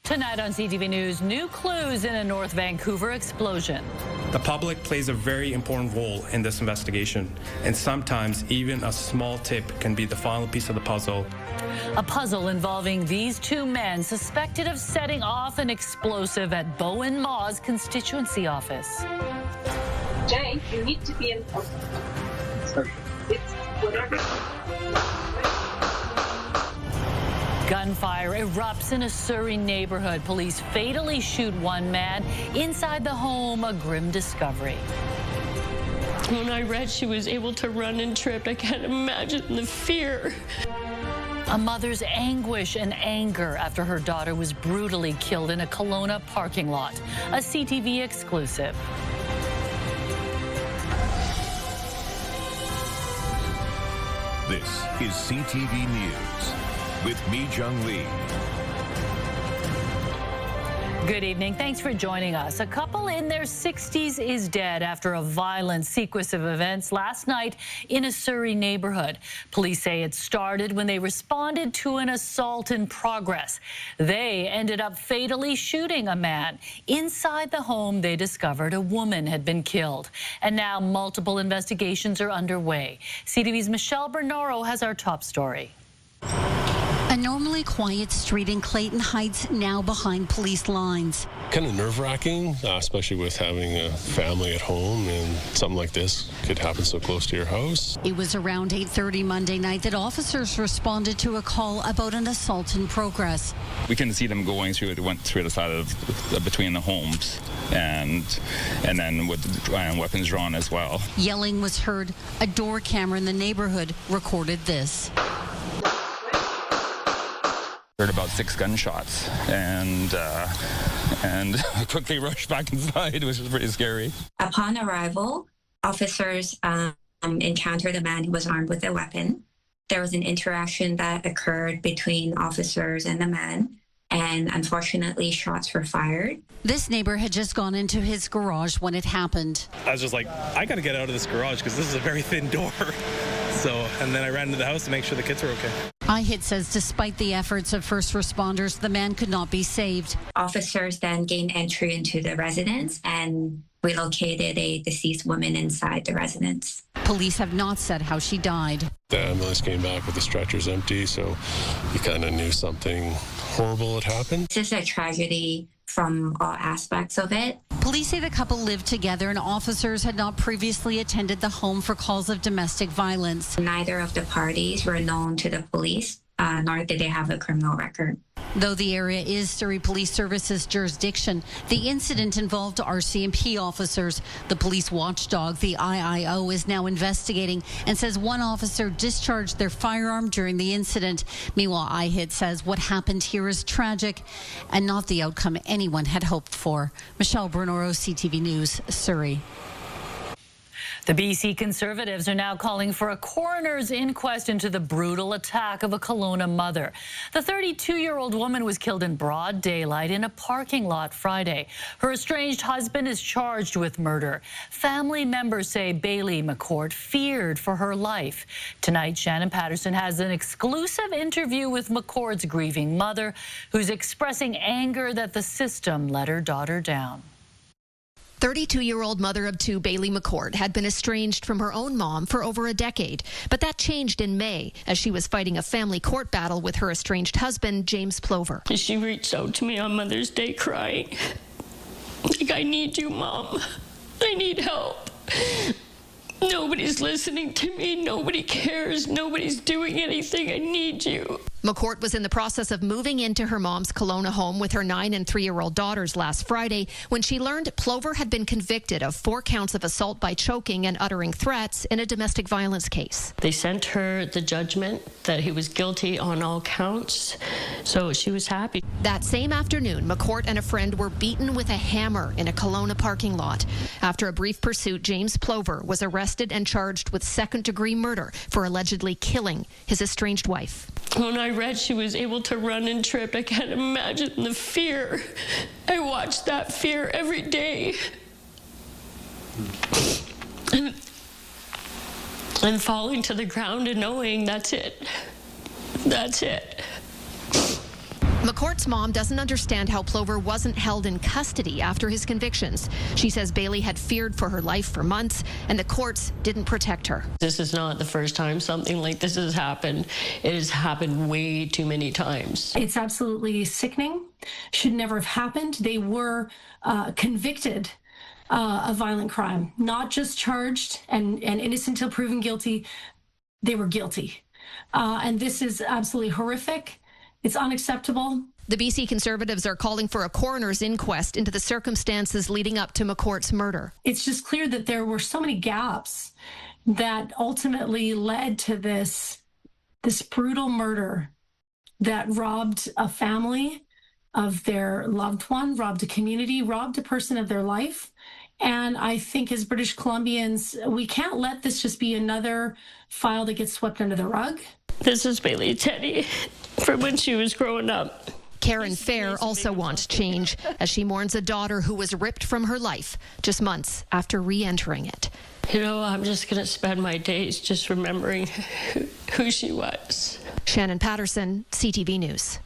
Tonight on CTV News, new clues in a North Vancouver explosion. The public plays a very important role in this investigation, and sometimes even a small tip can be the final piece of the puzzle. A puzzle involving these two men suspected of setting off an explosive at Bowen Maw's constituency office. Jay, you need to be in. It's whatever. Gunfire erupts in a Surrey neighborhood. Police fatally shoot one man inside the home, a grim discovery. When I read she was able to run and trip, I can't imagine the fear. A mother's anguish and anger after her daughter was brutally killed in a Kelowna parking lot. A CTV exclusive. This is CTV News with Mi Jung Lee. Good evening. Thanks for joining us. A couple in their 60s is dead after a violent sequence of events last night in a Surrey neighborhood. Police say it started when they responded to an assault in progress. They ended up fatally shooting a man. Inside the home, they discovered a woman had been killed. And now multiple investigations are underway. CTV's Michelle Bernoro has our top story. A normally quiet street in Clayton Heights now behind police lines. Kind of nerve-wracking, especially with having a family at home, and something like this could happen so close to your house. It was around 8:30 Monday night that officers responded to a call about an assault in progress. We couldn't see them going through it. It went through the side of between the homes, and then with weapons drawn as well. Yelling was heard. A door camera in the neighborhood recorded this. Heard about 6 gunshots, and quickly rushed back inside, which was pretty scary. Upon arrival, officers encountered a man who was armed with a weapon. There was an interaction that occurred between officers and the man, and unfortunately, shots were fired. This neighbor had just gone into his garage when it happened. I was just like, I got to get out of this garage because this is a very thin door. And then I ran into the house to make sure the kids were okay. iHit says despite the efforts of first responders, the man could not be saved. Officers then gained entry into the residence and relocated a deceased woman inside the residence. Police have not said how she died. The ambulance came back with the stretchers empty, so you kind of knew something horrible had happened. This is a tragedy from all aspects of it. Police say the couple lived together and officers had not previously attended the home for calls of domestic violence. Neither of the parties were known to the police, nor did they have a criminal record. Though the area is Surrey Police Service's jurisdiction, the incident involved RCMP officers. The police watchdog, the IIO, is now investigating and says one officer discharged their firearm during the incident. Meanwhile, iHit says what happened here is tragic and not the outcome anyone had hoped for. Michelle Bernoro, CTV News, Surrey. The BC Conservatives are now calling for a coroner's inquest into the brutal attack of a Kelowna mother. The 32-year-old woman was killed in broad daylight in a parking lot Friday. Her estranged husband is charged with murder. Family members say Bailey McCourt feared for her life. Tonight, Shannon Patterson has an exclusive interview with McCourt's grieving mother, who's expressing anger that the system let her daughter down. 32-year-old mother of 2, Bailey McCourt, had been estranged from her own mom for over a decade. But that changed in May as she was fighting a family court battle with her estranged husband, James Plover. She reached out to me on Mother's Day crying, like, I need you, Mom. I need help. Nobody's listening to me. Nobody cares. Nobody's doing anything. I need you. McCourt was in the process of moving into her mom's Kelowna home with her 9- and 3-year-old daughters last Friday when she learned Plover had been convicted of 4 counts of assault by choking and uttering threats in a domestic violence case. They sent her the judgment that he was guilty on all counts, so she was happy. That same afternoon, McCourt and a friend were beaten with a hammer in a Kelowna parking lot. After a brief pursuit, James Plover was arrested and charged with second-degree murder for allegedly killing his estranged wife. When I read she was able to run and trip, I can't imagine the fear. I watched that fear every day. And falling to the ground and knowing that's it. That's it. McCourt's mom doesn't understand how Plover wasn't held in custody after his convictions. She says Bailey had feared for her life for months, and the courts didn't protect her. This is not the first time something like this has happened. It has happened way too many times. It's absolutely sickening. Should never have happened. They were convicted of violent crime, not just charged and innocent until proven guilty. They were guilty. And this is absolutely horrific. It's unacceptable. The BC Conservatives are calling for a coroner's inquest into the circumstances leading up to McCourt's murder. It's just clear that there were so many gaps that ultimately led to this brutal murder that robbed a family of their loved one, robbed a community, robbed a person of their life. And I think as British Columbians, we can't let this just be another file that gets swept under the rug. This is Bailey Teddy from when she was growing up. Karen Fair also wants change as she mourns a daughter who was ripped from her life just months after re-entering it. You know, I'm just going to spend my days just remembering who she was. Shannon Patterson, CTV News.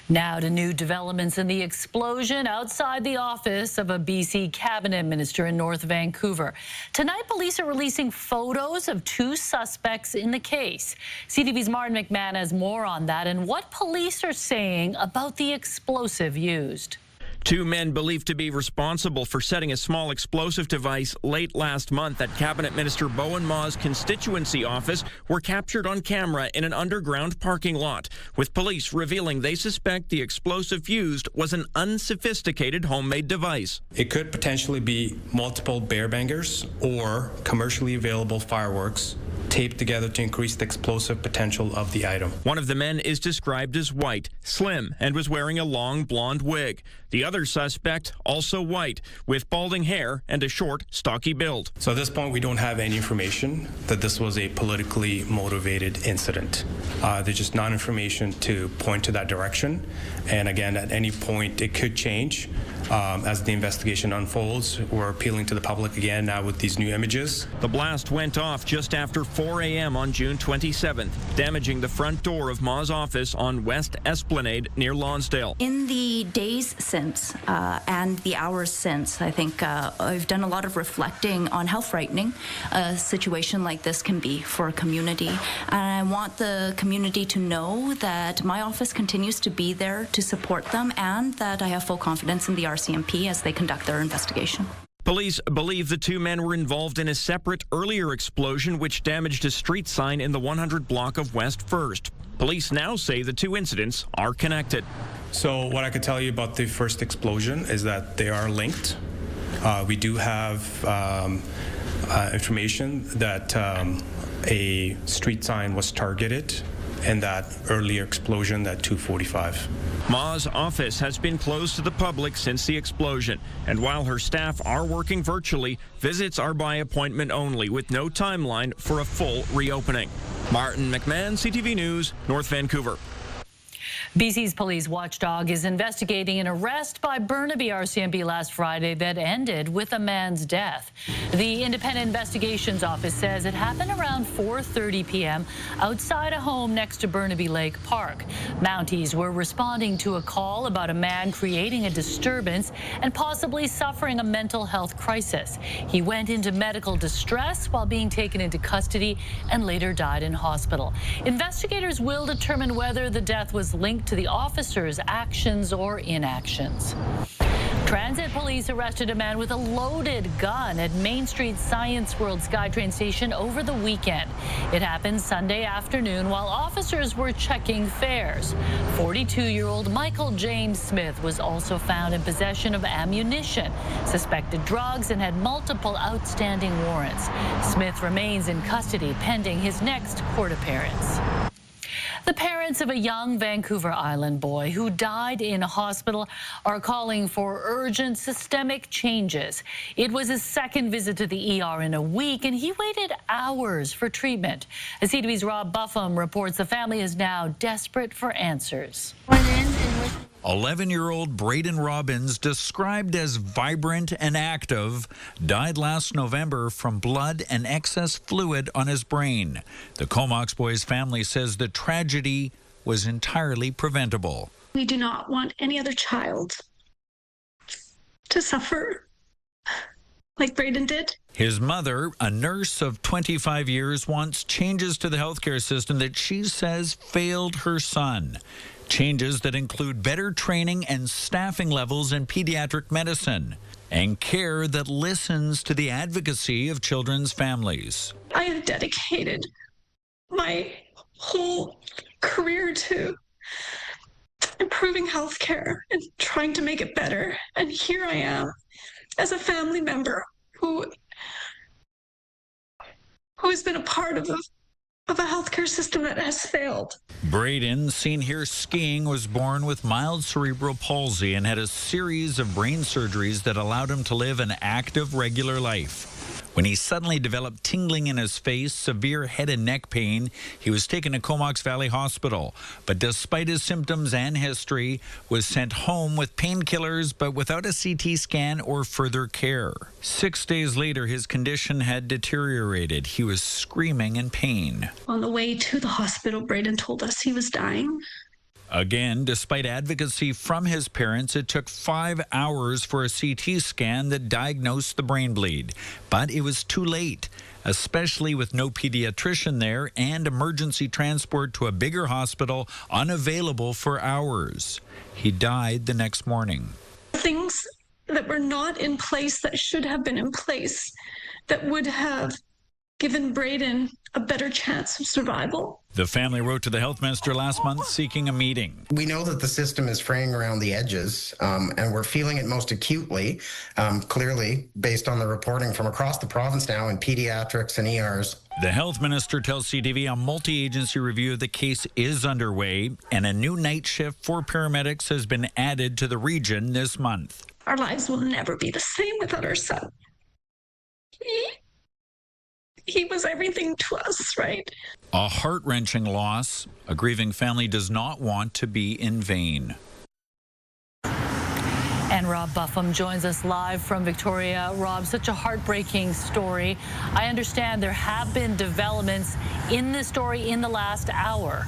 Now to new developments in the explosion outside the office of a BC cabinet minister in North Vancouver. Tonight, police are releasing photos of two suspects in the case. CTV's Martin McMahon has more on that and what police are saying about the explosive used. Two men believed to be responsible for setting a small explosive device late last month at Cabinet Minister Bowen Ma's constituency office were captured on camera in an underground parking lot, with police revealing they suspect the explosive used was an unsophisticated homemade device. It could potentially be multiple bear bangers or commercially available fireworks taped together to increase the explosive potential of the item. One of the men is described as white, slim, and was wearing a long blonde wig. The other suspect, also white, with balding hair and a short, stocky build. So at this point, we don't have any information that this was a politically motivated incident. There's just not information to point to that direction. And again, at any point, it could change. As the investigation unfolds, we're appealing to the public again now with these new images. The blast went off just after 4 a.m. on June 27th, damaging the front door of Ma's office on West Esplanade near Lonsdale. In the days since and the hours since, I think I've done a lot of reflecting on how frightening a situation like this can be for a community. And I want the community to know that my office continues to be there to support them and that I have full confidence in the RCMP as they conduct their investigation. Police believe the two men were involved in a separate earlier explosion which damaged a street sign in the 100 block of West 1st. Police now say the two incidents are connected. So what I could tell you about the first explosion is that they are linked. We do have information that a street sign was targeted in that earlier explosion at 2:45. Ma's office has been closed to the public since the explosion, and while her staff are working virtually, visits are by appointment only with no timeline for a full reopening. Martin McMahon, CTV News, North Vancouver. BC's police watchdog is investigating an arrest by Burnaby RCMP last Friday that ended with a man's death. The Independent Investigations Office says it happened around 4:30 p.m. outside a home next to Burnaby Lake Park. Mounties were responding to a call about a man creating a disturbance and possibly suffering a mental health crisis. He went into medical distress while being taken into custody and later died in hospital. Investigators will determine whether the death was linked to the officer's actions or inactions. Transit police arrested a man with a loaded gun at Main Street Science World SkyTrain station over the weekend. It happened Sunday afternoon while officers were checking fares. 42-year-old Michael James Smith was also found in possession of ammunition, suspected drugs, and had multiple outstanding warrants. Smith remains in custody pending his next court appearance. The parents of a young Vancouver Island boy who died in a hospital are calling for urgent systemic changes. It was his second visit to the ER in a week, and he waited hours for treatment. As CTV's Rob Buffum reports, the family is now desperate for answers. 11-year-old Braden Robbins, described as vibrant and active, died last November from blood and excess fluid on his brain. The Comox boy's family says the tragedy was entirely preventable. We do not want any other child to suffer like Braden did. His mother, a nurse of 25 years, wants changes to the healthcare system that she says failed her son. Changes that include better training and staffing levels in pediatric medicine and care that listens to the advocacy of children's families. I have dedicated my whole career to improving healthcare and trying to make it better. And here I am as a family member who has been a part of a healthcare system that has failed. Braden, seen here skiing, was born with mild cerebral palsy and had a series of brain surgeries that allowed him to live an active, regular life. When he suddenly developed tingling in his face, severe head and neck pain, he was taken to Comox Valley Hospital. But despite his symptoms and history, was sent home with painkillers but without a CT scan or further care. 6 days later, his condition had deteriorated. He was screaming in pain. On the way to the hospital, Braden told us he was dying. Again, despite advocacy from his parents, it took 5 hours for a CT scan that diagnosed the brain bleed. But it was too late, especially with no pediatrician there and emergency transport to a bigger hospital unavailable for hours. He died the next morning. Things that were not in place that should have been in place that would have given Braden a better chance of survival. The family wrote to the health minister last month seeking a meeting. We know that the system is fraying around the edges, and we're feeling it most acutely, clearly, based on the reporting from across the province now in pediatrics and ERs. The health minister tells CTV a multi-agency review of the case is underway, and a new night shift for paramedics has been added to the region this month. Our lives will never be the same without our son. He was everything to us, right? A heart-wrenching loss. A grieving family does not want to be in vain. And Rob Buffum joins us live from Victoria. Rob, such a heartbreaking story. I understand there have been developments in this story in the last hour.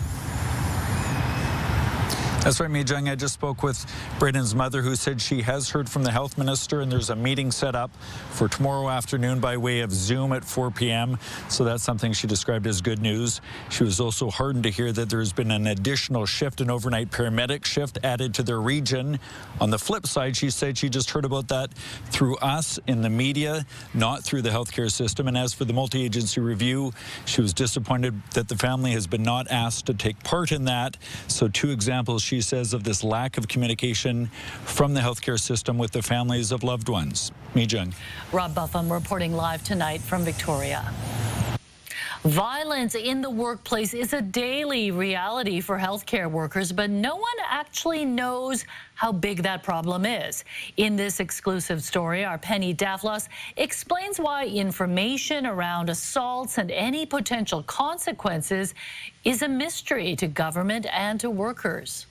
That's right, Mi Jung. I just spoke with Braden's mother, who said she has heard from the health minister, and there's a meeting set up for tomorrow afternoon by way of Zoom at 4 p.m. So that's something she described as good news. She was also heartened to hear that there's been an additional shift, an overnight paramedic shift added to their region. On the flip side, she said she just heard about that through us in the media, not through the healthcare system. And as for the multi-agency review, she was disappointed that the family has been not asked to take part in that. So 2 examples, she says, of this lack of communication from the healthcare system with the families of loved ones. Mi Jung. Rob Buffum reporting live tonight from Victoria. Violence in the workplace is a daily reality for healthcare workers, but no one actually knows how big that problem is. In this exclusive story, our Penny Davlos explains why information around assaults and any potential consequences is a mystery to government and to workers.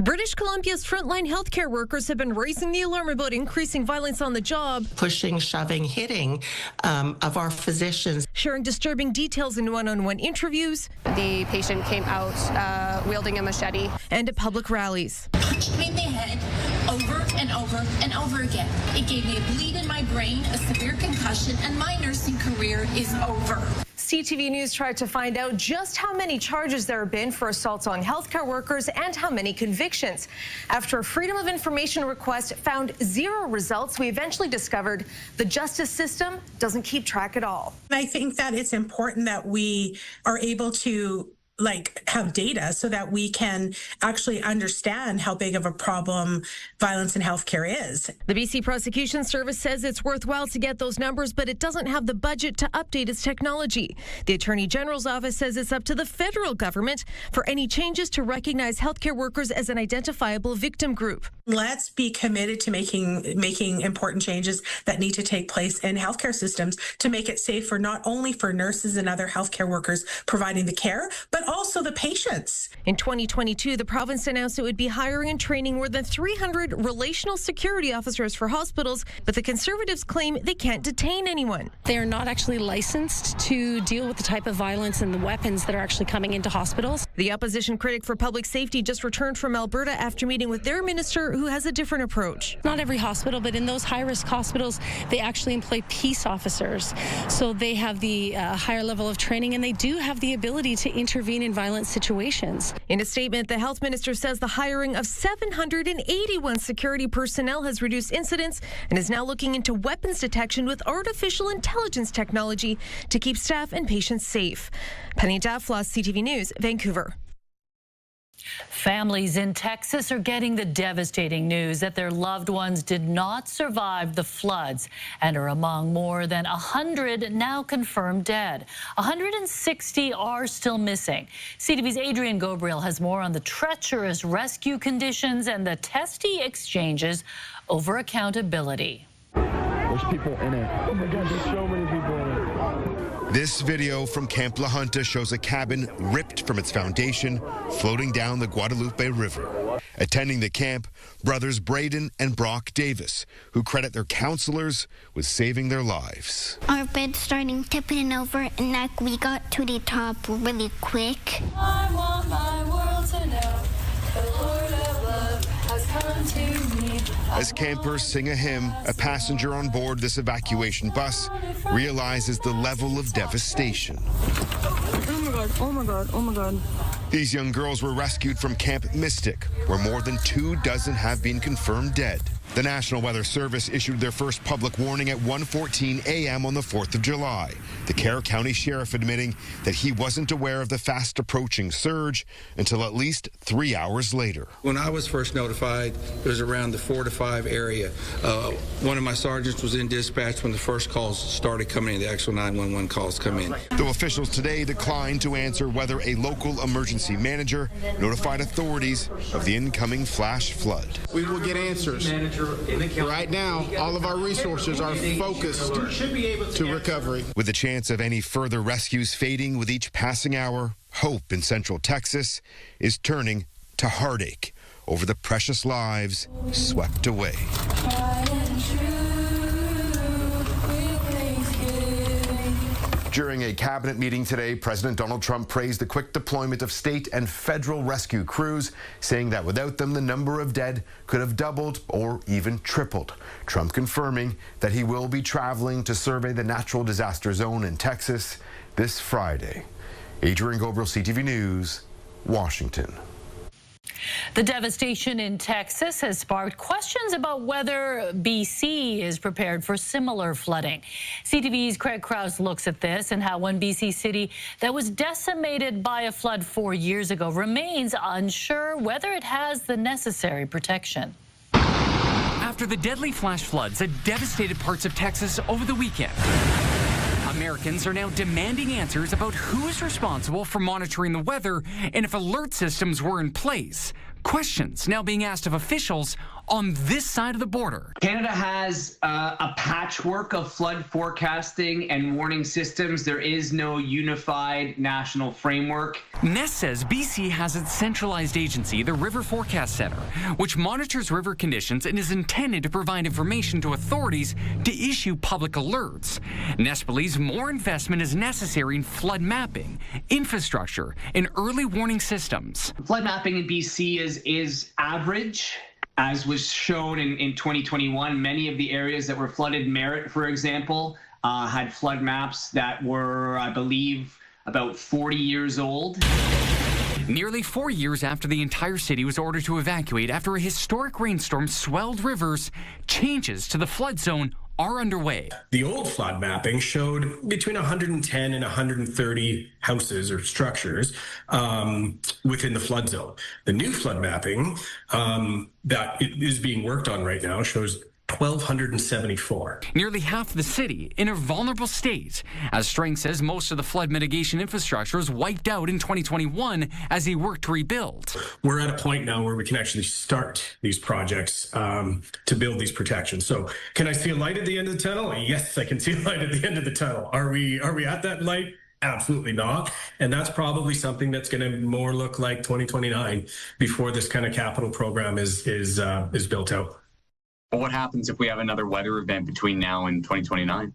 British Columbia's frontline healthcare workers have been raising the alarm about increasing violence on the job. Pushing, shoving, hitting of our physicians. Sharing disturbing details in one-on-one interviews. The patient came out wielding a machete. And at public rallies. Punched me in the head over and over and over again. It gave me a bleed in my brain, a severe concussion, and my nursing career is over. CTV News tried to find out just how many charges there have been for assaults on healthcare workers and how many convictions. After a Freedom of Information request found 0 results, we eventually discovered the justice system doesn't keep track at all. I think that it's important that we are able to have data so that we can actually understand how big of a problem violence in healthcare is. The BC Prosecution Service says it's worthwhile to get those numbers, but it doesn't have the budget to update its technology. The Attorney General's office says it's up to the federal government for any changes to recognize healthcare workers as an identifiable victim group. Let's be committed to making important changes that need to take place in healthcare systems to make it safe for not only for nurses and other healthcare workers providing the care, but also the patients. In 2022, the province announced it would be hiring and training more than 300 relational security officers for hospitals, but the Conservatives claim they can't detain anyone. They are not actually licensed to deal with the type of violence and the weapons that are actually coming into hospitals. The opposition critic for public safety just returned from Alberta after meeting with their minister, who has a different approach. Not every hospital, but in those high-risk hospitals, they actually employ peace officers. So they have the higher level of training, and they do have the ability to intervene in violent situations. In a statement, the health minister says the hiring of 781 security personnel has reduced incidents and is now looking into weapons detection with artificial intelligence technology to keep staff and patients safe. Penny Daflos, CTV News, Vancouver. Families in Texas are getting the devastating news that their loved ones did not survive the floods and are among more than 100 now confirmed dead. 160 are still missing. CTV's Adrian Gabriel has more on the treacherous rescue conditions and the testy exchanges over accountability. There's people in it. Oh my God, there's so many people in it. This video from Camp La Junta shows a cabin ripped from its foundation, floating down the Guadalupe River. Attending the camp, brothers Braden and Brock Davis, who credit their counselors with saving their lives. Our bed starting tipping over, and like we got to the top really quick. I want my world to know the Lord of love has come to me. As campers sing a hymn, a passenger on board this evacuation bus realizes the level of devastation. Oh my God, oh my God, oh my God. These young girls were rescued from Camp Mystic, where more than 24 have been confirmed dead. The National Weather Service issued their first public warning at 1:14 a.m. on the 4th of July. The Kerr County Sheriff admitting that he wasn't aware of the fast approaching surge until at least 3 hours later. When I was first notified, it was around the 4 to 5 area. One of my sergeants was in dispatch when the first calls started coming in, the actual 911 calls come in. Though officials today declined to answer whether a local emergency manager notified authorities of the incoming flash flood. We will get answers. Right now, all of our resources are focused to recovery. With the chance of any further rescues fading with each passing hour, hope in Central Texas is turning to heartache over the precious lives swept away. During a cabinet meeting today, President Donald Trump praised the quick deployment of state and federal rescue crews, saying that without them, the number of dead could have doubled or even tripled. Trump confirming that he will be traveling to survey the natural disaster zone in Texas this Friday. Adrian Gabriel, CTV News, Washington. The devastation in Texas has sparked questions about whether BC is prepared for similar flooding. CTV's Craig Krause looks at this and how one BC city that was decimated by a flood 4 years ago remains unsure whether it has the necessary protection. After the deadly flash floods that devastated parts of Texas over the weekend, Americans are now demanding answers about who is responsible for monitoring the weather and if alert systems were in place. Questions now being asked of officials on this side of the border. Canada has a patchwork of flood forecasting and warning systems. There is no unified national framework. Ness says BC has its centralized agency, the River Forecast Center, which monitors river conditions and is intended to provide information to authorities to issue public alerts. Ness believes more investment is necessary in flood mapping, infrastructure, and early warning systems. Flood mapping in BC is average. As was shown in 2021, many of the areas that were flooded, Merritt, for example, had flood maps that were, I believe, about 40 years old. Nearly 4 years after the entire city was ordered to evacuate after a historic rainstorm swelled rivers, changes to the flood zone are underway. The old flood mapping showed between 110 and 130 houses or structures within the flood zone. The new flood mapping that is being worked on right now shows 1,274. Nearly half the city in a vulnerable state, as Strang says most of the flood mitigation infrastructure was wiped out in 2021 as he worked to rebuild. We're at a point now where we can actually start these projects to build these protections. So can I see a light at the end of the tunnel? Yes, I can see a light at the end of the tunnel. Are we at that light? Absolutely not. And that's probably something that's going to more look like 2029 before this kind of capital program is built out. What happens if we have another weather event between now and 2029?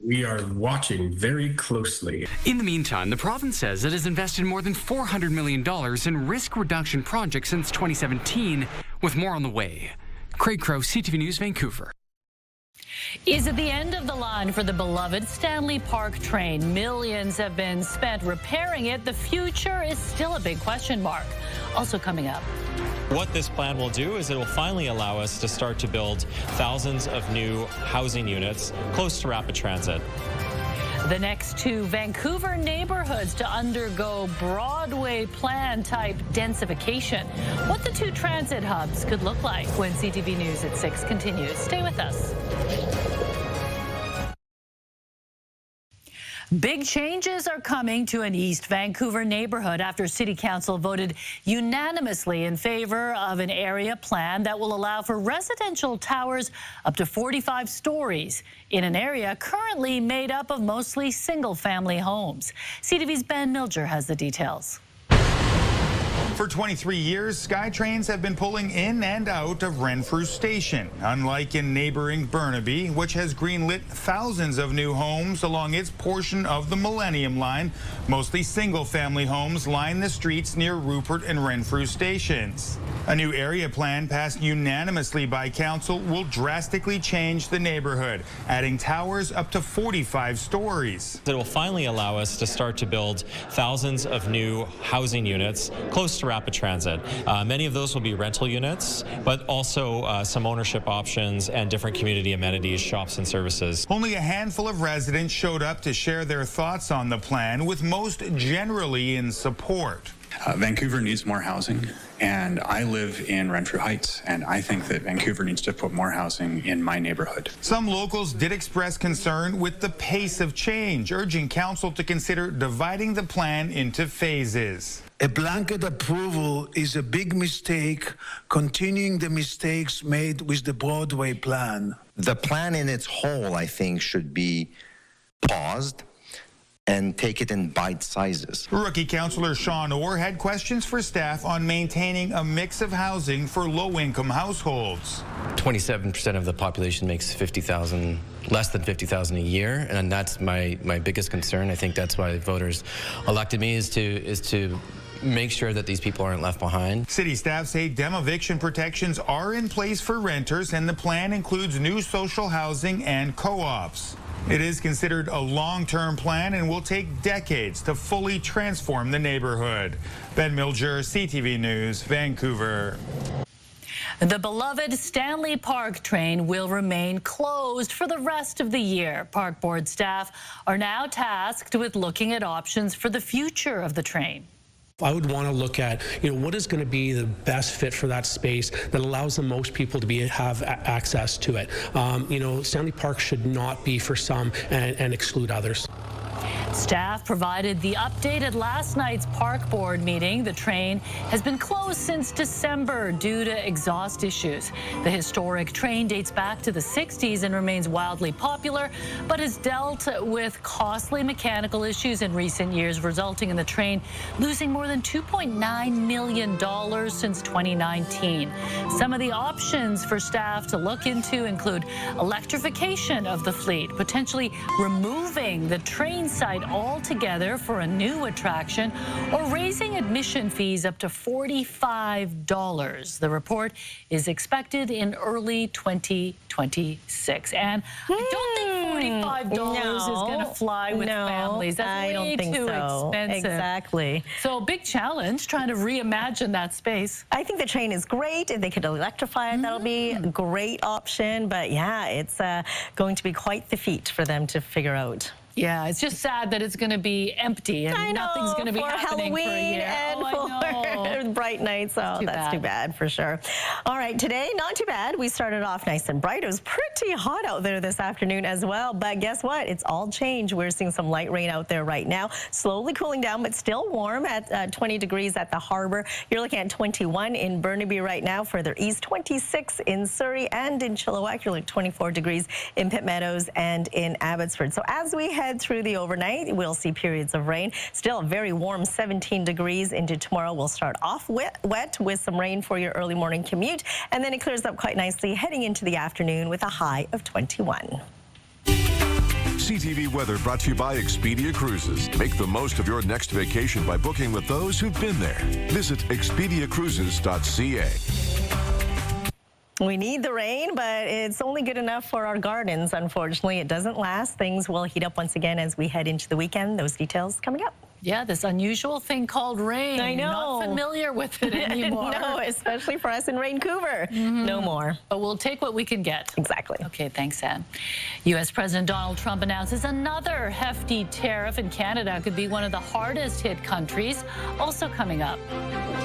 We are watching very closely. In the meantime, the province says it has invested more than $400 million in risk reduction projects since 2017, with more on the way. Craig Crowe, CTV News, Vancouver. Is it the end of the line for the beloved Stanley Park train? Millions have been spent repairing it. The future is still a big question mark. Also coming up. What this plan will do is it will finally allow us to start to build thousands of new housing units close to rapid transit. The next two Vancouver neighborhoods to undergo Broadway plan-type densification. What the two transit hubs could look like when CTV News at 6 continues. Stay with us. Big changes are coming to an East Vancouver neighborhood after City Council voted unanimously in favor of an area plan that will allow for residential towers up to 45 stories in an area currently made up of mostly single-family homes. CTV's Ben Milger has the details. For 23 years, SkyTrains have been pulling in and out of Renfrew Station, unlike in neighboring Burnaby, which has greenlit thousands of new homes along its portion of the Millennium Line. Mostly single-family homes line the streets near Rupert and Renfrew stations. A new area plan passed unanimously by council will drastically change the neighborhood, adding towers up to 45 stories. It will finally allow us to start to build thousands of new housing units close to rapid transit. Many of those will be rental units, but also some ownership options and different community amenities, shops and services. Only a handful of residents showed up to share their thoughts on the plan, with most generally in support. Vancouver needs more housing, and I live in Renfrew Heights, and I think that Vancouver needs to put more housing in my neighborhood. Some locals did express concern with the pace of change, urging council to consider dividing the plan into phases. A blanket approval is a big mistake, continuing the mistakes made with the Broadway plan. The plan in its whole, I think, should be paused and take it in bite sizes. Rookie Councillor Sean Orr had questions for staff on maintaining a mix of housing for low-income households. 27% of the population makes $50,000, less than $50,000 a year, and that's my biggest concern. I think that's why voters elected me, is to make sure that these people aren't left behind. City staff say eviction protections are in place for renters, and the plan includes new social housing and co-ops. It is considered a long-term plan and will take decades to fully transform the neighborhood. Ben Milger, CTV News, Vancouver. The beloved Stanley Park train will remain closed for the rest of the year. Park Board staff are now tasked with looking at options for the future of the train. I would want to look at, what is going to be the best fit for that space that allows the most people to have access to it. Stanley Park should not be for some and exclude others. Staff provided the update at last night's Park Board meeting. The train has been closed since December due to exhaust issues. The historic train dates back to the 60s and remains wildly popular, but has dealt with costly mechanical issues in recent years, resulting in the train losing more than $2.9 million since 2019. Some of the options for staff to look into include electrification of the fleet, potentially removing the train site altogether for a new attraction, or raising admission fees up to $45. The report is expected in early 2026. And I don't think $45 is going to fly with families. That's way too expensive. Exactly. So big challenge trying to reimagine that space. I think the train is great. If they could electrify it, that'll be a great option. But yeah, it's going to be quite the feat for them to figure out. Yeah, it's just sad that it's going to be empty and nothing's going to be happening Halloween for a year. And for with bright nights. Oh, that's too bad for sure. All right, today, not too bad. We started off nice and bright. It was pretty hot out there this afternoon as well. But guess what? It's all changed. We're seeing some light rain out there right now. Slowly cooling down, but still warm at 20 degrees at the harbor. You're looking at 21 in Burnaby right now. Further east, 26 in Surrey and in Chilliwack. You're like 24 degrees in Pitt Meadows and in Abbotsford. So as we head through the overnight, we'll see periods of rain. Still a very warm 17 degrees into tomorrow. We'll start off wet with some rain for your early morning commute, and then it clears up quite nicely heading into the afternoon with a high of 21. CTV Weather brought to you by Expedia Cruises. Make the most of your next vacation by booking with those who've been there. Visit expediacruises.ca. We need the rain, but it's only good enough for our gardens, unfortunately. It doesn't last. Things will heat up once again as we head into the weekend. Those details coming up. Yeah, this unusual thing called rain. I know. Not familiar with it anymore. No, especially for us in Vancouver. No more. But we'll take what we can get. Exactly. Okay, thanks, Anne. U.S. President Donald Trump announces another hefty tariff, and Canada could be one of the hardest hit countries. Also coming up.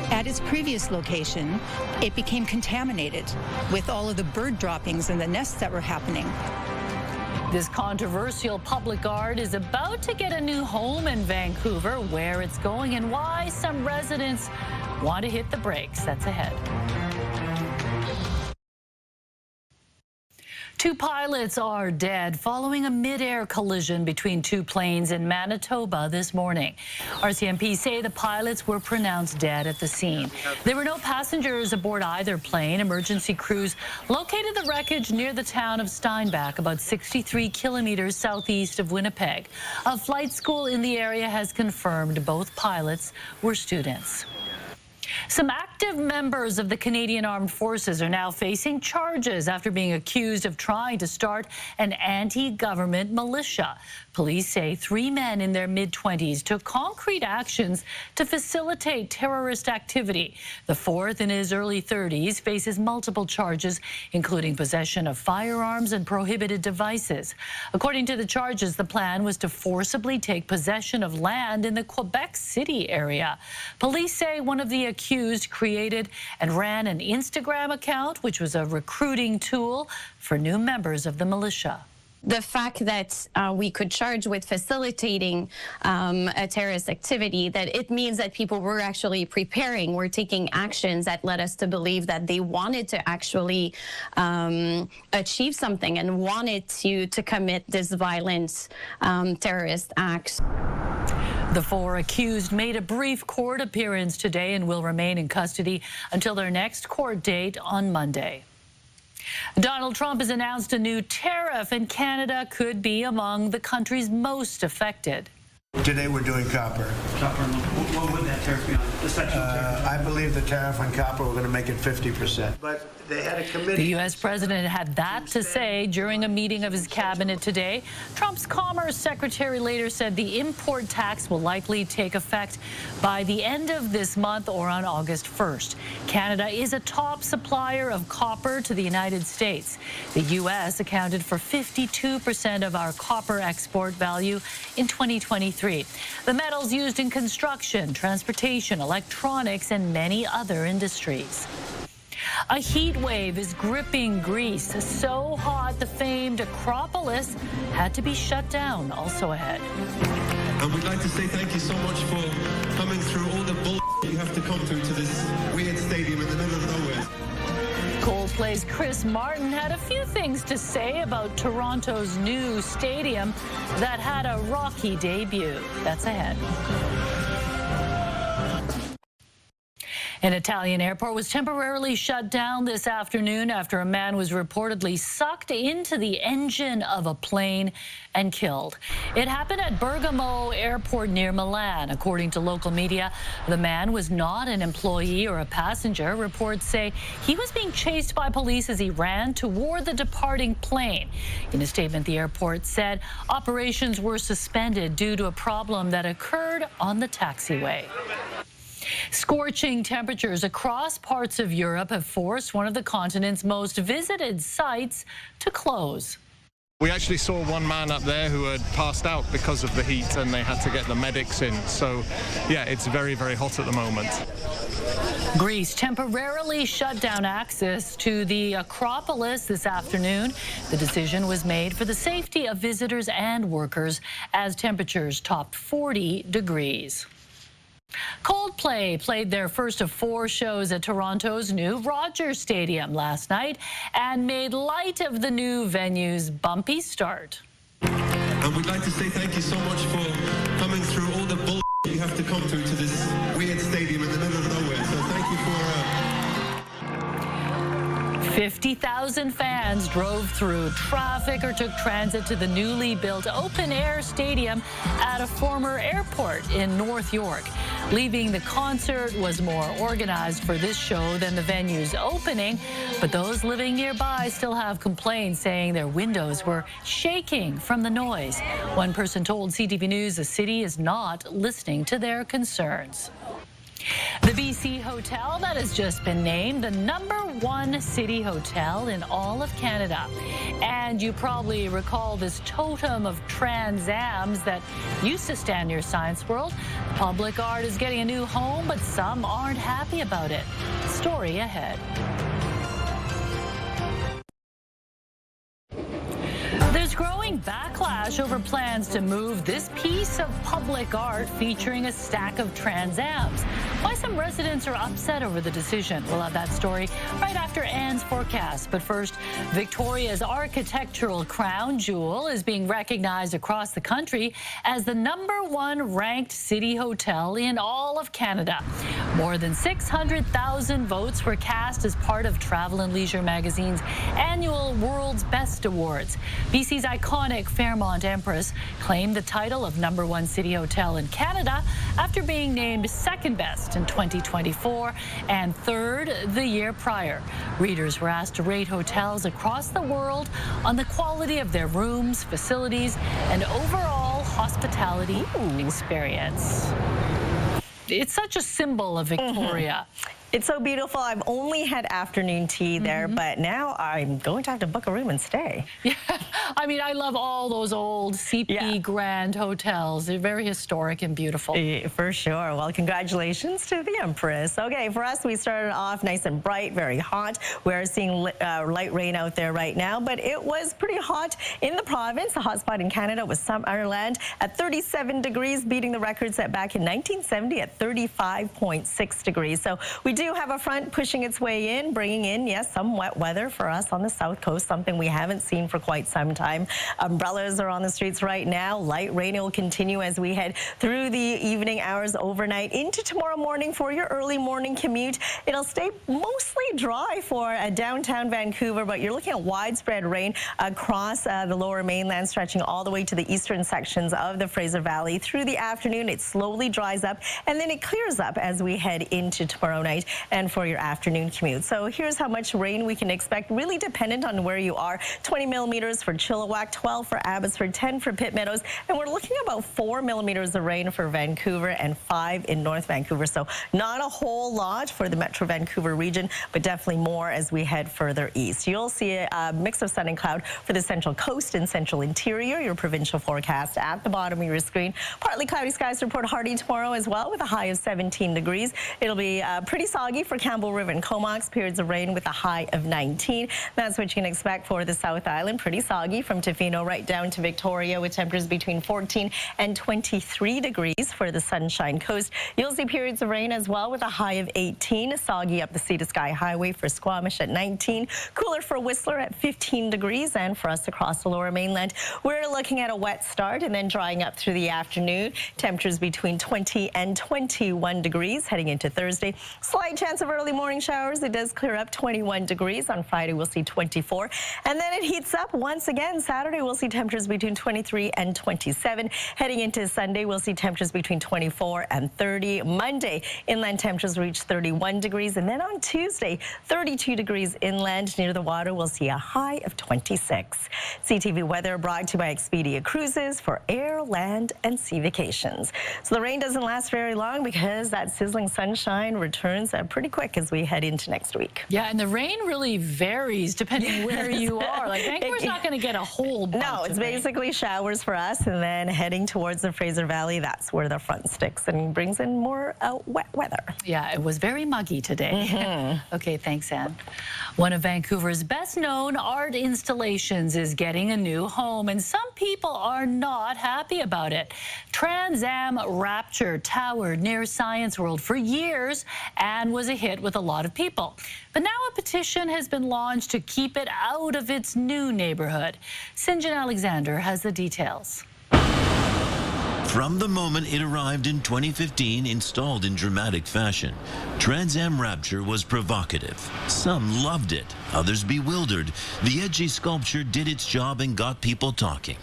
At its previous location, it became contaminated with all of the bird droppings and the nests that were happening. This controversial public guard is about to get a new home in Vancouver. Where it's going and why some residents want to hit the brakes. That's ahead. Two pilots are dead following a mid-air collision between two planes in Manitoba this morning. RCMP say the pilots were pronounced dead at the scene. There were no passengers aboard either plane. Emergency crews located the wreckage near the town of Steinbach, about 63 kilometers southeast of Winnipeg. A flight school in the area has confirmed both pilots were students. Some active members of the Canadian Armed Forces are now facing charges after being accused of trying to start an anti-government militia. Police say 3 men in their mid-20s took concrete actions to facilitate terrorist activity. The fourth, in his early 30s, faces multiple charges, including possession of firearms and prohibited devices. According to the charges, the plan was to forcibly take possession of land in the Quebec City area. Police say one of the accused created and ran an Instagram account, which was a recruiting tool for new members of the militia. The fact that we could charge with facilitating a terrorist activity, that it means that people were actually preparing, were taking actions that led us to believe that they wanted to actually achieve something and wanted to commit this violent terrorist acts. The 4 accused made a brief court appearance today and will remain in custody until their next court date on Monday. Donald Trump has announced a new tariff, and Canada could be among the countries most affected. Today we're doing copper. Copper, what would that tariff be on? I believe the tariff on copper, we're going to make it 50%. But they had a committee. The U.S. president had that to say during a meeting of his cabinet today. Trump's Commerce Secretary later said the import tax will likely take effect by the end of this month or on August 1st. Canada is a top supplier of copper to the United States. The U.S. accounted for 52% of our copper export value in 2023. The metals used in construction, transportation, electronics, and many other industries. A heat wave is gripping Greece. So hot, the famed Acropolis had to be shut down. Also ahead. And we'd like to say thank you so much for coming through all the bull you have to come through to this weird stadium in the middle of nowhere. Coldplay's Chris Martin had a few things to say about Toronto's new stadium that had a rocky debut. That's ahead. An Italian airport was temporarily shut down this afternoon after a man was reportedly sucked into the engine of a plane and killed. It happened at Bergamo Airport near Milan. According to local media, the man was not an employee or a passenger. Reports say he was being chased by police as he ran toward the departing plane. In a statement, the airport said operations were suspended due to a problem that occurred on the taxiway. Scorching temperatures across parts of Europe have forced one of the continent's most visited sites to close. We actually saw one man up there who had passed out because of the heat and they had to get the medics in. So, yeah, it's very, very hot at the moment. Greece temporarily shut down access to the Acropolis this afternoon. The decision was made for the safety of visitors and workers as temperatures topped 40 degrees. Coldplay played their first of 4 shows at Toronto's new Rogers Stadium last night and made light of the new venue's bumpy start. And we'd like to say thank you so much for coming through all the bull you have to come through to this weird stadium in the middle of nowhere. So thank you for 50,000 fans drove through traffic or took transit to the newly built open-air stadium at a former airport in North York. Leaving the concert was more organized for this show than the venue's opening, but those living nearby still have complaints saying their windows were shaking from the noise. One person told CTV News the city is not listening to their concerns. The BC hotel that has just been named the #1 city hotel in all of Canada. And you probably recall this totem of Trans Ams that used to stand near Science World. Public art is getting a new home, but some aren't happy about it. Story ahead. There's growing backlash over plans to move this piece of public art featuring a stack of Trans Ams. Why some residents are upset over the decision. We'll have that story right after Anne's forecast. But first, Victoria's architectural crown jewel is being recognized across the country as the #1 ranked city hotel in all of Canada. More than 600,000 votes were cast as part of Travel and Leisure magazine's annual World's Best Awards. BC's iconic Fairmont Empress claimed the title of #1 city hotel in Canada after being named second best in 2024 and third the year prior. Readers were asked to rate hotels across the world on the quality of their rooms, facilities, and overall hospitality experience. It's such a symbol of Victoria. It's so beautiful. I've only had afternoon tea there, but now I'm going to have to book a room and stay. Yeah, I mean, I love all those old CP Grand hotels. They're very historic and beautiful. For sure. Well, congratulations to the Empress. Okay, for us, we started off nice and bright, very hot. We're seeing light rain out there right now, but it was pretty hot in the province. The hot spot in Canada was Summerland at 37 degrees, beating the record set back in 1970 at 35.6 degrees. So we do have a front pushing its way in, bringing in, yes, some wet weather for us on the south coast, something we haven't seen for quite some time. Umbrellas are on the streets right now. Light rain will continue as we head through the evening hours overnight into tomorrow morning for your early morning commute. It'll stay mostly dry for downtown Vancouver, but you're looking at widespread rain across the lower mainland, stretching all the way to the eastern sections of the Fraser Valley. Through the afternoon, it slowly dries up, and then it clears up as we head into tomorrow night and for your afternoon commute. So here's how much rain we can expect, really dependent on where you are. 20 millimeters for Chilliwack, 12 for Abbotsford, 10 for Pitt Meadows, and we're looking at about 4 millimeters of rain for Vancouver and 5 in North Vancouver. So not a whole lot for the Metro Vancouver region, but definitely more as we head further east. You'll see a mix of sun and cloud for the central coast and central interior. Your provincial forecast at the bottom of your screen. Partly cloudy skies for Port Hardy tomorrow as well, with a high of 17 degrees. It'll be pretty soggy for Campbell River and Comox, periods of rain with a high of 19. That's what you can expect for the South Island. Pretty soggy from Tofino right down to Victoria, with temperatures between 14 and 23 degrees for the Sunshine Coast. You'll see periods of rain as well with a high of 18. Soggy up the Sea to Sky Highway for Squamish at 19. Cooler for Whistler at 15 degrees. And for us across the lower mainland, we're looking at a wet start and then drying up through the afternoon. Temperatures between 20 and 21 degrees heading into Thursday. Slight chance of early morning showers. It does clear up, 21 degrees. On Friday, we'll see 24. And then it heats up once again. Saturday, we'll see temperatures between 23 and 27. Heading into Sunday, we'll see temperatures between 24 and 30. Monday, inland temperatures reach 31 degrees. And then on Tuesday, 32 degrees inland. Near the water, we'll see a high of 26. CTV weather brought to you by Expedia Cruises for air, land, and sea vacations. So the rain doesn't last very long because that sizzling sunshine returns pretty quick as we head into next week. Yeah, and the rain really varies depending where you are. Like Vancouver's not going to get a whole bunch No, it's of rain. basically showers for us, and then heading towards the Fraser Valley, that's where the front sticks and brings in more wet weather. Yeah, it was very muggy today. Okay, thanks, Anne. One of Vancouver's best-known art installations is getting a new home, and some people are not happy about it. Trans Am Rapture towered near Science World for years and was a hit with a lot of people. But now a petition has been launched to keep it out of its new neighborhood. Sinjin Alexander has the details. From the moment it arrived in 2015, installed in dramatic fashion, Trans Am Rapture was provocative. Some loved it, others bewildered. The edgy sculpture did its job and got people talking.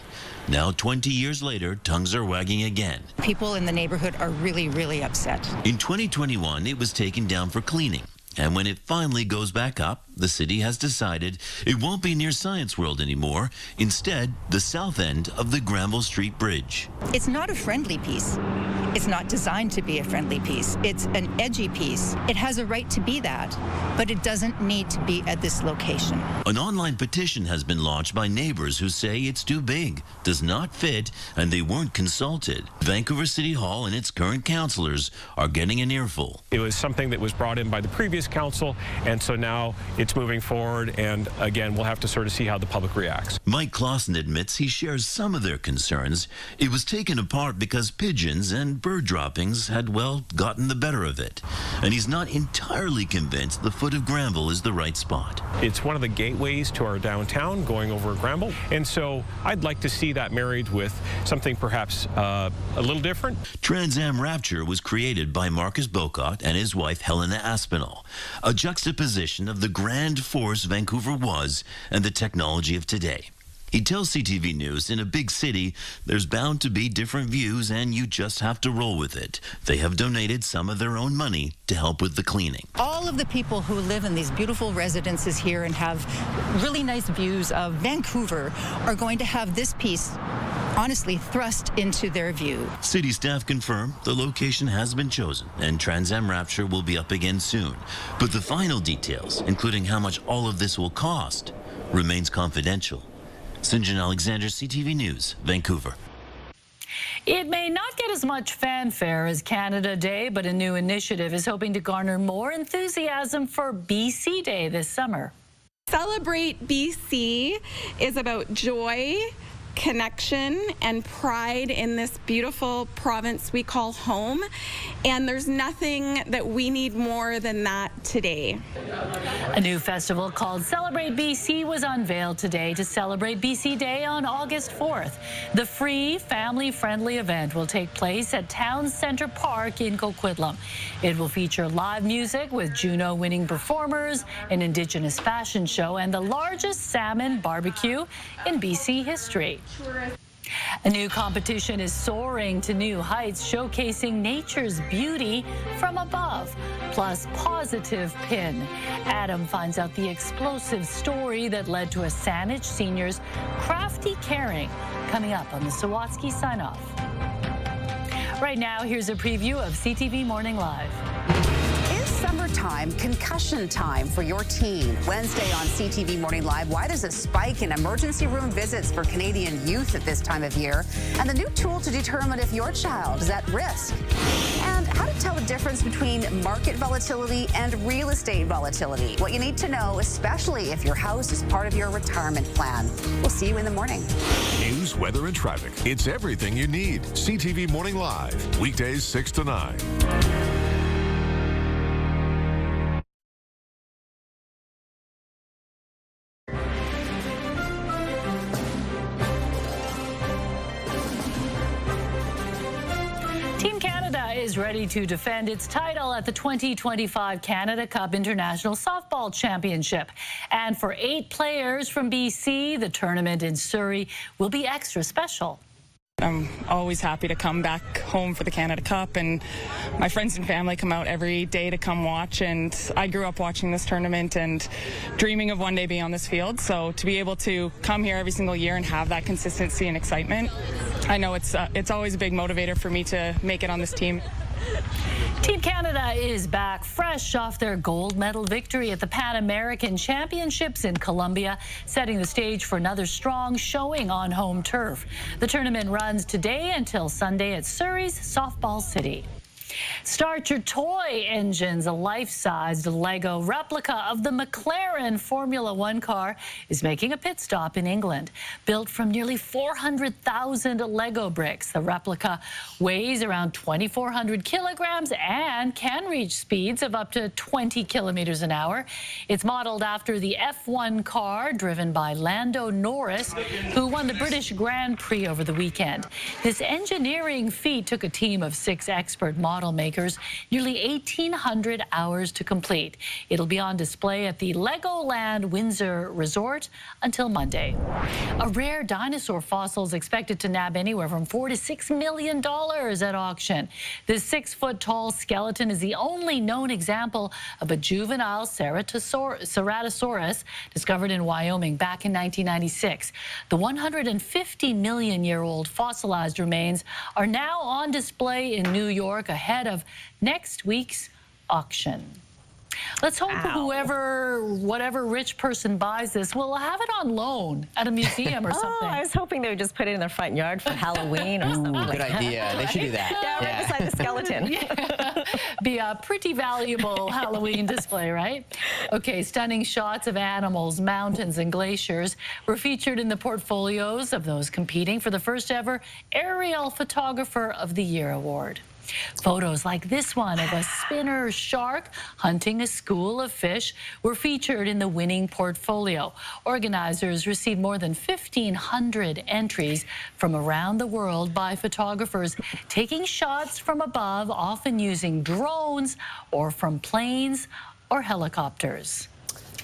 Now, 20 years later, tongues are wagging again. People in the neighborhood are really, really upset. In 2021, it was taken down for cleaning. And when it finally goes back up, the city has decided it won't be near Science World anymore. Instead, the south end of the Granville Street Bridge. It's not a friendly piece. It's not designed to be a friendly piece. It's an edgy piece. It has a right to be that, but it doesn't need to be at this location. An online petition has been launched by neighbors who say it's too big, does not fit, and they weren't consulted. Vancouver City Hall and its current councillors are getting an earful. It was something that was brought in by the previous council, and so now it's moving forward, and again, we'll have to sort of see how the public reacts. Mike Clausen admits he shares some of their concerns. It was taken apart because pigeons and bird droppings had, well, gotten the better of it. And he's not entirely convinced the foot of Granville is the right spot. It's one of the gateways to our downtown going over Granville, and so I'd like to see that married with something perhaps a little different. Trans Am Rapture was created by Marcus Bocott and his wife Helena Aspinall, a juxtaposition of the grand force Vancouver was and the technology of today. He tells CTV News, in a big city, there's bound to be different views and you just have to roll with it. They have donated some of their own money to help with the cleaning. All of the people who live in these beautiful residences here and have really nice views of Vancouver are going to have this piece honestly thrust into their view. City staff confirm the location has been chosen and Trans Am Rapture will be up again soon. But the final details, including how much all of this will cost, remains confidential. Sinjin Alexander, CTV News, Vancouver. It may not get as much fanfare as Canada Day, but a new initiative is hoping to garner more enthusiasm for BC Day this summer. Celebrate BC is about joy, connection, and pride in this beautiful province we call home. And there's nothing that we need more than that today. A new festival called Celebrate BC was unveiled today to celebrate BC Day on August 4th. The free, family-friendly event will take place at Town Centre Park in Coquitlam. It will feature live music with Juno-winning performers, an Indigenous fashion show, and the largest salmon barbecue in BC history. A new competition is soaring to new heights, showcasing nature's beauty from above, plus Positive Pin. Adam finds out the explosive story that led to a Saanich senior's crafty caring, coming up on the Sawatsky Sign-Off. Right now, here's a preview of CTV Morning Live. It's summertime, concussion time for your teen. Wednesday on CTV Morning Live, why there's a spike in emergency room visits for Canadian youth at this time of year, and the new tool to determine if your child is at risk, and how to tell the difference between market volatility and real estate volatility. What you need to know, especially if your house is part of your retirement plan. We'll see you in the morning. News, weather, and traffic. It's everything you need. CTV Morning Live, weekdays 6 to 9. Team Canada is ready to defend its title at the 2025 Canada Cup International Softball Championship. And for 8 players from BC, the tournament in Surrey will be extra special. I'm always happy to come back home for the Canada Cup, and my friends and family come out every day to come watch, and I grew up watching this tournament and dreaming of one day being on this field. So to be able to come here every single year and have that consistency and excitement, I know it's always a big motivator for me to make it on this team. Team Canada is back fresh off their gold medal victory at the Pan American Championships in Colombia, setting the stage for another strong showing on home turf. The tournament runs today until Sunday at Surrey's Softball City. Start your toy engines. A life-sized Lego replica of the McLaren Formula One car is making a pit stop in England. Built from nearly 400,000 Lego bricks, the replica weighs around 2,400 kilograms and can reach speeds of up to 20 kilometers an hour. It's modeled after the F1 car driven by Lando Norris, who won the British Grand Prix over the weekend. This engineering feat took a team of 6 expert model makers nearly 1,800 hours to complete. It'll be on display at the Legoland Windsor Resort until Monday. A rare dinosaur fossil is expected to nab anywhere from $4 to $6 million at auction. This 6-foot-tall skeleton is the only known example of a juvenile Ceratosaurus discovered in Wyoming back in 1996. The 150-million-year-old fossilized remains are now on display in New York ahead of next week's auction. Let's hope whatever rich person buys this will have it on loan at a museum or something. I was hoping they would just put it in their front yard for Halloween or something. Good idea. They should do that. Yeah, right beside the skeleton. Be a pretty valuable Halloween display, right? Okay, stunning shots of animals, mountains, and glaciers were featured in the portfolios of those competing for the first ever Aerial Photographer of the Year award. Photos like this one of a spinner shark hunting a school of fish were featured in the winning portfolio. Organizers received more than 1,500 entries from around the world by photographers taking shots from above, often using drones or from planes or helicopters.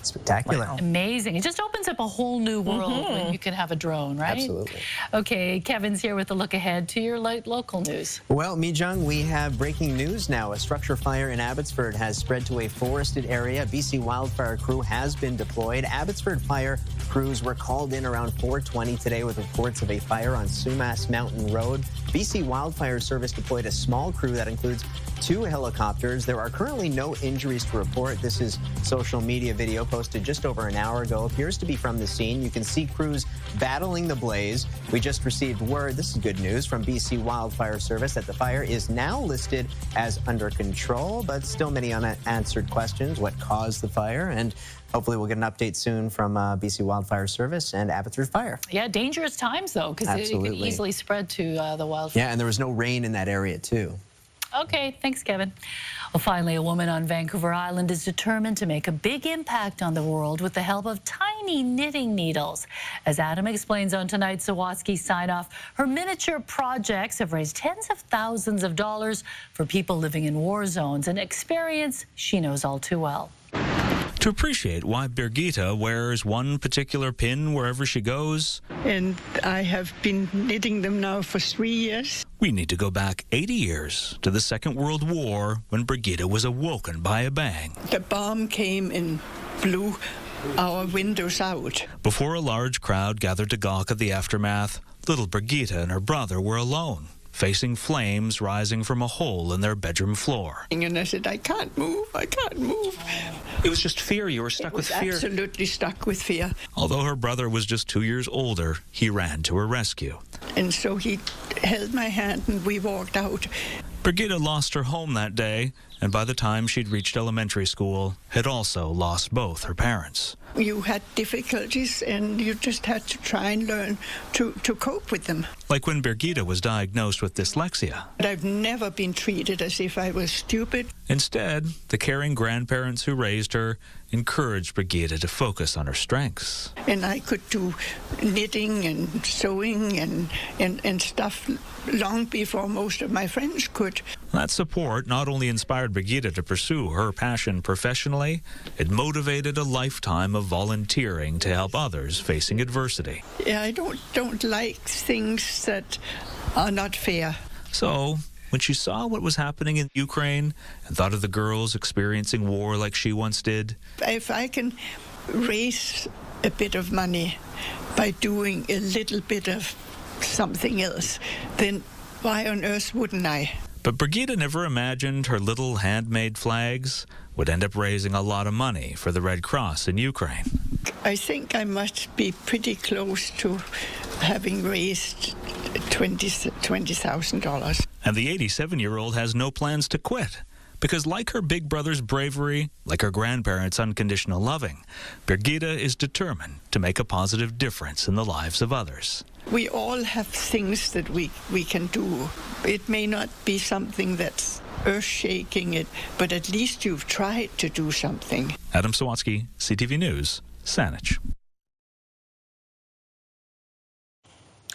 Spectacular. Wow. Amazing. It just opens up a whole new world when you can have a drone, right? Absolutely. Okay, Kevin's here with a look ahead to your local news. Well, Mijung, we have breaking news now. A structure fire in Abbotsford has spread to a forested area. BC wildfire crew has been deployed. Abbotsford fire crews were called in around 4:20 today with reports of a fire on Sumas Mountain Road. BC Wildfire Service deployed a small crew that includes 2 helicopters. There are currently no injuries to report. This is social media video posted just over an hour ago. Appears to be from the scene. You can see crews battling the blaze. We just received word, this is good news, from BC Wildfire Service that the fire is now listed as under control, but still many unanswered questions. What caused the fire? And hopefully we'll get an update soon from BC Wildfire Service and Abbotsford Fire. Yeah, dangerous times, though, because it could easily spread to the wildfire. Yeah, and there was no rain in that area, too. Okay, thanks, Kevin. Well, finally, a woman on Vancouver Island is determined to make a big impact on the world with the help of tiny knitting needles. As Adam explains on tonight's Sawatsky Sign-Off, her miniature projects have raised tens of thousands of dollars for people living in war zones, an experience she knows all too well. To appreciate why Birgitta wears one particular pin wherever she goes, and I have been knitting them now for 3 years. We need to go back 80 years to the Second World War when Birgitta was awoken by a bang. The bomb came and blew our windows out. Before a large crowd gathered to gawk at the aftermath, little Birgitta and her brother were alone, facing flames rising from a hole in their bedroom floor. And I said, I can't move, I can't move. It was just fear. You were stuck with fear. Absolutely stuck with fear. Although her brother was just 2 years older, he ran to her rescue. And so he held my hand and we walked out. Birgitta lost her home that day, and by the time she'd reached elementary school, had also lost both her parents. You had difficulties and you just had to try and learn to cope with them. Like when Birgitta was diagnosed with dyslexia. But I've never been treated as if I was stupid. Instead, the caring grandparents who raised her encouraged Birgitta to focus on her strengths. And I could do knitting and sewing and stuff long before most of my friends could. That support not only inspired Birgitta to pursue her passion professionally, it motivated a lifetime of volunteering to help others facing adversity. Yeah, I don't like things that are not fair. So, when she saw what was happening in Ukraine and thought of the girls experiencing war like she once did, if I can raise a bit of money by doing a little bit of something else, then why on earth wouldn't I? But Brigida never imagined her little handmade flags would end up raising a lot of money for the Red Cross in Ukraine. I think I must be pretty close to having raised $20,000. And the 87-year-old has no plans to quit. Because like her big brother's bravery, like her grandparents' unconditional loving, Brigida is determined to make a positive difference in the lives of others. We all have things that we can do. It may not be something that's earth-shaking, but at least you've tried to do something. Adam Sawatsky, CTV News, Saanich.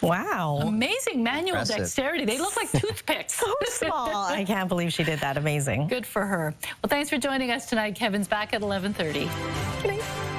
Wow. Amazing manual Impressive. dexterity. They look like toothpicks. So small. I can't believe she did that. Amazing. Good for her. Well, thanks for joining us tonight. Kevin's back at 11:30. Good night.